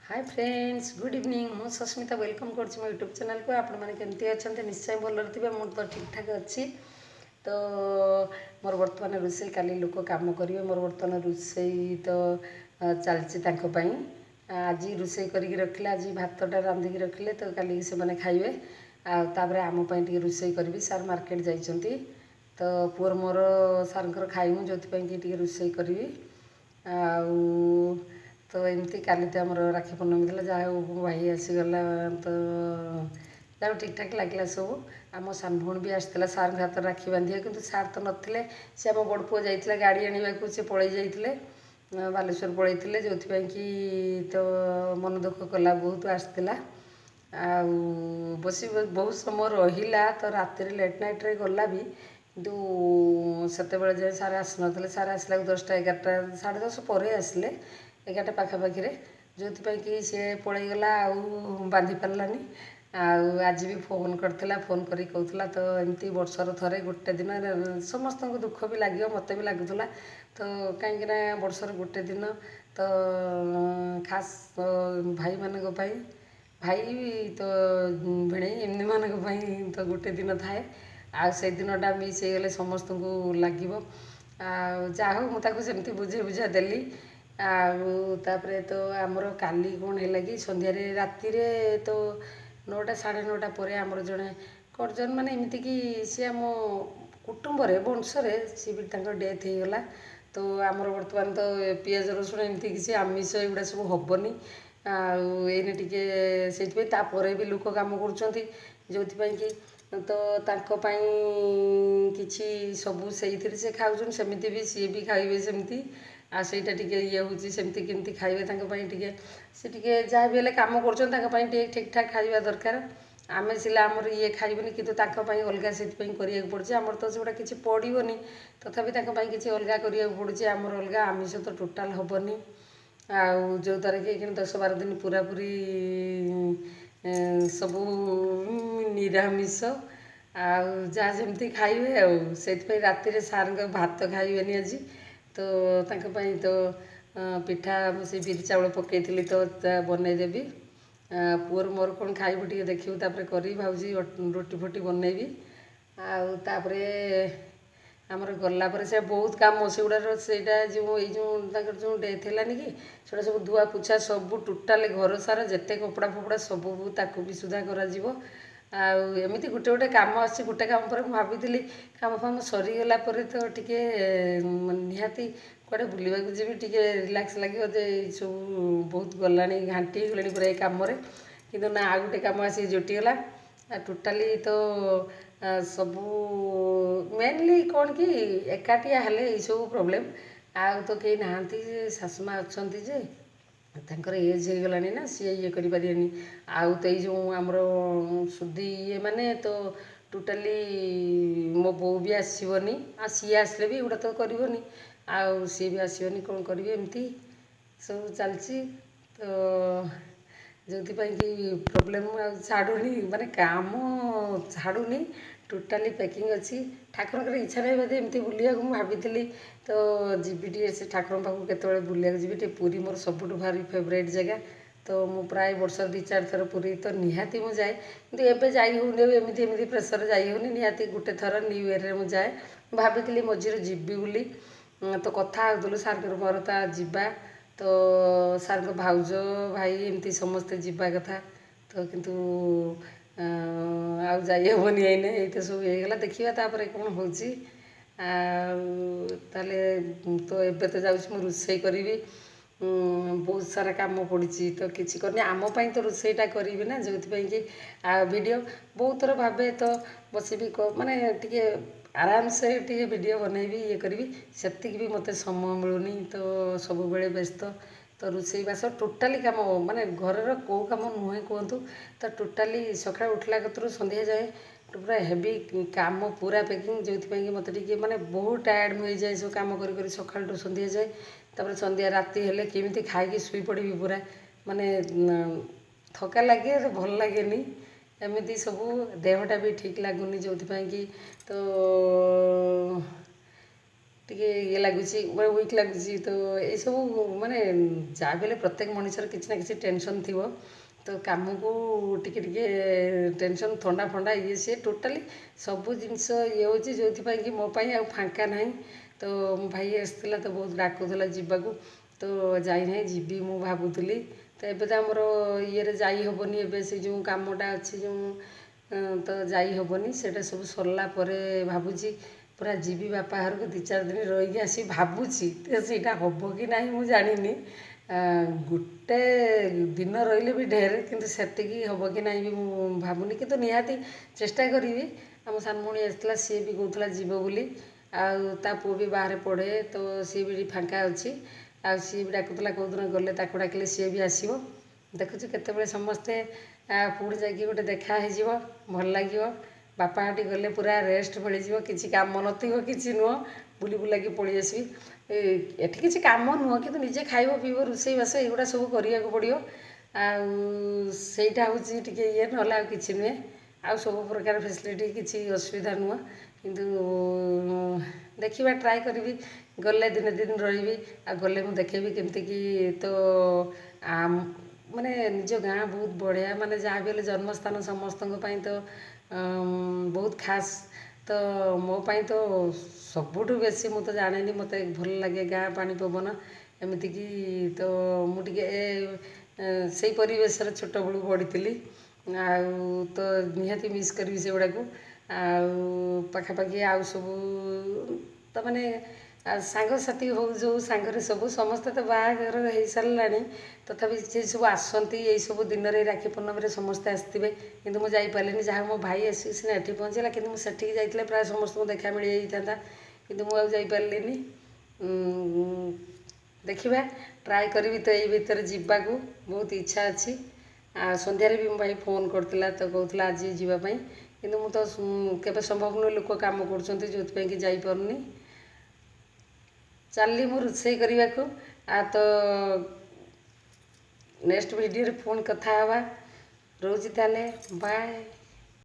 Hi friends good evening मु Sasmita welcome करछि मो यूट्यूब चैनल को आपण माने केमती अछंते निश्चय भल रहिबे मु तो ठीक ठाक अछि तो मोर वर्तमान रुसई काली लोक काम करिवे मोर वर्तमान रुसई तो चलछि तांको पई आज रुसई करिक रखले आज भातटा रांधिक रखले तो काली से माने खाइबे आ ताबरे आम पई टी रुसई करबी सार मार्केट जाइछंती तो पुअर मोर सारंकर खाइमु जोति पई टी रुसई करबी आ तो एमती काली तो आमर राखी पूर्णमी था जहाँ भाई आसीगला तो जहाँ ठीक ठाक लगे सब आम सान भौणी भी आसला सार हाथ राखी बांधिया कि सार तो नथिले से आम बड़ पुओ जाइए गाड़ी आने से पलि जाइए बालेश्वर पलैते जो कि तो मन दुख कला बहुत आसला बस बहुत समय रहा तो रात लेट नाइट रे गला भी किंतु से जाए सार आस ना सार आसला 10टा 11टा 10:30 पर आसिले 11टा पाखापाखि जो कि सी पलैगला बांधि पारानी आज भी फोन करता फोन कर कहला तो एमती वर्षर थे गोटे दिन समस्त दुख भी लगे मत भी लगुला तो कहीं वर्षर गोटे दिन तो खास भाई मान भाई तो भिणे एमनी मान तो गोटे दिन थाए से दिनटा मिस हो गले समस्त को लगे जा मुझे बुझे बुझा देली तापरे तो आमर काली कौन है कि संध्यारे राति तो 9टा 9:30 पर आमर जड़े करजन माने एमती कि सी आम कुटुंब वंशरे सी भी डेथ हो गला तो आमर बर्तमान तो पियाज रसुण एमती किसी आमिष एगुड़ा सब हेनी आने टे से भी लोक कम कर जो कि तो किसी सबू से खाऊन सेमती भी सी भी खाइबे सेमती आईटा टे ये हूँ सेमती केमती खाइबे टे सी टे जहाँ भी कम कर ठीक ठाक खाଇବା दरकार आम सिला आमर ये खाइबनी कि अलग से करा पड़े आमर तो सेगुड़ा किसी पड़ोनी तथापि किसी अलग करा पड़े आमर अलग आमिष तो टोटाल हेनी जो द्वारा कि 10-12 दिन पूरा पूरी सबू निरामिष जहाँ जमती खाइबे से राति सार भात खाइबे आज तो तो पिठा से बिरी चाउल पकई तो बनईदेवी पुअर मोर कौन खाइबू टे देखू करी भाजी रोटी फोटी बनईबी आउे आमर गलापर से बहुत कम से गुड़ार से जो जो डेथ है कि सब धुआ पुछा सब टोटाल घर सारा जिते कपड़ा फपड़ा सब ताकू भी सुधा करा एमती गोटे गोटे कम आस गोटे कम पर भाभी कम फाम सरीगला तो टे निहाती कड़े बुलवा जी टे रिलैक्स लगे सब बहुत गला घाटी गले पूरा कम कि ना आ गए कम आस जुटीगला टोटाली तो सबू मेनली कौन कि एकाटिया हेले सब प्रोब्लेम आ तो कहीं नहांती शाशुमा अच्छा जे एज हो गलानी ना सी ये करें आउ तो जो आमर सुधी ये माने तो टोटाली मो बो भी आसबनी आ सी आसले भी एगुड़ा तो करनी आउ सी भी आसबनी कौन करेंगे एमती सब चलती तो जो कि प्रोब्लेम छाड़ूनी माने काम छाड़ूनी टोटाली पैकिंग अच्छी ठाकुर इच्छा नहीं बोधे एमती बुलिया भाभी तो जीवी टे से ठाकुर पाक केत बुलिया जी टे पूरी मोर सबुठ भारी फेवरेट जगह तो मु प्राय वर्ष 2-4 थर पूरी तो निहाती मु जाए कि एवं जाई होनी एमती एमती प्रेसर जाई होनी निहाती गोटे थर न्यू ईयर मु जाए भाभी मझीरे जीवी बोली तो कथा होलु सार मोर तो जीवा तो सार भाउज भाई एमती समस्ते जीवा कथा तो किंतु आउ जाई हेबनी एने ये सब होगा देखा तापर कौन हो तो एबे तो जाऊँ रोसई करी बहुत सारा काम पड़ी तो किसी करनी आमपाई तो रोसईटा करी ना जो कि वीडियो बहुत थर भावे तो बस भी माने टे आराम से टे वीडियो बनईबी ये करी से भी मत समय मिलूनी तो सब बेले व्यस्त तो रोसई बास टोटाली कम माने घर कौ कम नुहे कहतु तो टोटाली सका उठला कतरू संध्या जाए पूरा हेवी काम पूरा पैकिंग जो कि मत माने बहुत टायर्ड मुझे जाए सब कम कर सका संध्या जाए तापर संध्या राति हेले केमी खाई शुई पड़ी पूरा माने थका लगे भल लगे एमती सब देहटा भी ठीक लगुनि जो कि तो ଟିକେ ଇଏ ଲାଗୁଛି ମାନେ ୱିକ୍ ଲାଗୁଛି। ତ ଏଇସବୁ ମାନେ ଯାହା ବି ହେଲେ ପ୍ରତ୍ୟେକ ମଣିଷର କିଛି ନା କିଛି ଟେନସନ୍ ଥିବ। ତ କାମକୁ ଟିକେ ଟିକେ ଟେନସନ୍ ଥଣ୍ଡା ଫଣ୍ଡା ଇଏ ସିଏ ଟୋଟାଲି ସବୁ ଜିନିଷ ଇଏ ହେଉଛି ଯେଉଁଥିପାଇଁ କି ମୋ ପାଇଁ ଆଉ ଫାଙ୍କା ନାହିଁ। ତ ମୋ ଭାଇ ଆସିଥିଲା ତ ବହୁତ ଡାକୁଥିଲା ଯିବାକୁ, ତ ଯାଇନାହିଁ, ଯିବି ମୁଁ ଭାବୁଥିଲି। ତ ଏବେ ତ ଆମର ଇଏରେ ଯାଇ ହେବନି, ଏବେ ସେ ଯେଉଁ କାମଟା ଅଛି ଯେଉଁ ତ ଯାଇ ହେବନି, ସେଇଟା ସବୁ ସରିଲା ପରେ ଭାବୁଛି ପୁରା ଯିବି ବାପା ଘରକୁ 2-4 ଦିନ ରହିକି ଆସିବି ଭାବୁଛି। ତ ସେଇଟା ହେବ କି ନାହିଁ ମୁଁ ଜାଣିନି। ଗୋଟେ ଦିନ ରହିଲେ ବି ଢେର, କିନ୍ତୁ ସେତିକି ହେବ କି ନାହିଁ ବି ମୁଁ ଭାବୁନି, କିନ୍ତୁ ନିହାତି ଚେଷ୍ଟା କରିବି। ଆମ ସାନ ଭଉଣୀ ଆସିଥିଲା, ସିଏ ବି କହୁଥିଲା ଯିବ ବୋଲି, ଆଉ ତା ପୁଅ ବି ବାହାରେ ପଢ଼େ, ତ ସିଏ ବି ଫାଙ୍କା ଅଛି, ଆଉ ସିଏ ବି ଡାକୁଥିଲା କେଉଁଦିନ ଗଲେ ତାକୁ ଡାକିଲେ ସିଏ ବି ଆସିବ। ଦେଖୁଛୁ କେତେବେଳେ ସମସ୍ତେ ପୁଣି ଯାଇକି ଗୋଟେ ଦେଖା ହେଇଯିବ, ଭଲ ଲାଗିବ। ବାପା ହାଟି ଗଲେ ପୁରା ରେଷ୍ଟ ମିଳିଯିବ, କିଛି କାମ ନଥିବ, କିଛି ନୁହଁ, ବୁଲି ବୁଲାକି ପଳେଇ ଆସିବି। ଏଠି କିଛି କାମ ନୁହଁ, କିନ୍ତୁ ନିଜେ ଖାଇବ ପିଇବ ରୋଷେଇବାସ ଏଗୁଡ଼ା ସବୁ କରିବାକୁ ପଡ଼ିବ। ଆଉ ସେଇଟା ହେଉଛି ଟିକେ ଇଏ, ନହେଲେ ଆଉ କିଛି ନୁହେଁ। ଆଉ ସବୁ ପ୍ରକାର ଫେସିଲିଟି କିଛି ଅସୁବିଧା ନୁହଁ, କିନ୍ତୁ ଦେଖିବା ଟ୍ରାଏ କରିବି। ଗଲେ ଦିନେ ଦିନ ରହିବି, ଆଉ ଗଲେ ମୁଁ ଦେଖେଇବି କେମିତିକି। ତ ମାନେ ନିଜ ଗାଁ ବହୁତ ବଢ଼ିଆ, ମାନେ ଯାହା ବି ହେଲେ ଜନ୍ମସ୍ଥାନ ସମସ୍ତଙ୍କ ପାଇଁ ତ ବହୁତ ଖାସ୍। ତ ମୋ ପାଇଁ ତ ସବୁଠୁ ବେଶୀ ମୁଁ ତ ଜାଣେନି, ମୋତେ ଭଲ ଲାଗେ ଗାଁ ପାଣି ପବନ ଏମିତିକି। ତ ମୁଁ ଟିକେ ସେଇ ପରିବେଶରେ ଛୋଟବେଳୁ ବଢ଼ିଥିଲି, ଆଉ ତ ନିହାତି ମିସ୍ କରିବି ସେଗୁଡ଼ାକୁ। ଆଉ ପାଖାପାଖି ଆଉ ସବୁ ତ ମାନେ ସାଙ୍ଗସାଥି ହଉ ଯେଉଁ ସାଙ୍ଗରେ ସବୁ ସମସ୍ତେ ତ ବାହାଘର ହେଇସାରିଲାଣି, ତଥାପି ସେ ସବୁ ଆସନ୍ତି ଏଇସବୁ ଦିନରେ, ରାକ୍ଷୀ ପୂର୍ଣ୍ଣମୀରେ ସମସ୍ତେ ଆସିଥିବେ, କିନ୍ତୁ ମୁଁ ଯାଇପାରିଲିନି। ଯାହା ମୋ ଭାଇ ଆସିକି ସିନା ଏଠି ପହଞ୍ଚିଲା, କିନ୍ତୁ ମୁଁ ସେଠିକି ଯାଇଥିଲେ ପ୍ରାୟ ସମସ୍ତଙ୍କୁ ଦେଖା ମିଳିଯାଇଥାନ୍ତା, କିନ୍ତୁ ମୁଁ ଆଉ ଯାଇପାରିଲିନି। ଦେଖିବା ଟ୍ରାଏ କରିବି ତ ଏଇ ଭିତରେ ଯିବାକୁ, ବହୁତ ଇଚ୍ଛା ଅଛି। ଆଉ ସନ୍ଧ୍ୟାରେ ବି ମୋ ଭାଇ ଫୋନ୍ କରିଥିଲା, ତ କହୁଥିଲା ଆଜି ଯିବା ପାଇଁ, କିନ୍ତୁ ମୁଁ ତ କେବେ ସମ୍ଭବ ନୁହେଁ, ଲୋକ କାମ କରୁଛନ୍ତି ଯେଉଁଥିପାଇଁ କି ଯାଇପାରୁନି। ଚାଲିଲି ମୁଁ ରୋଷେଇ କରିବାକୁ। ଆଉ ତ ନେକ୍ସଟ ଭିଡ଼ିଓରେ ପୁଣି କଥା ହେବା। ରହୁଛି ତାହେଲେ, ବାଏ।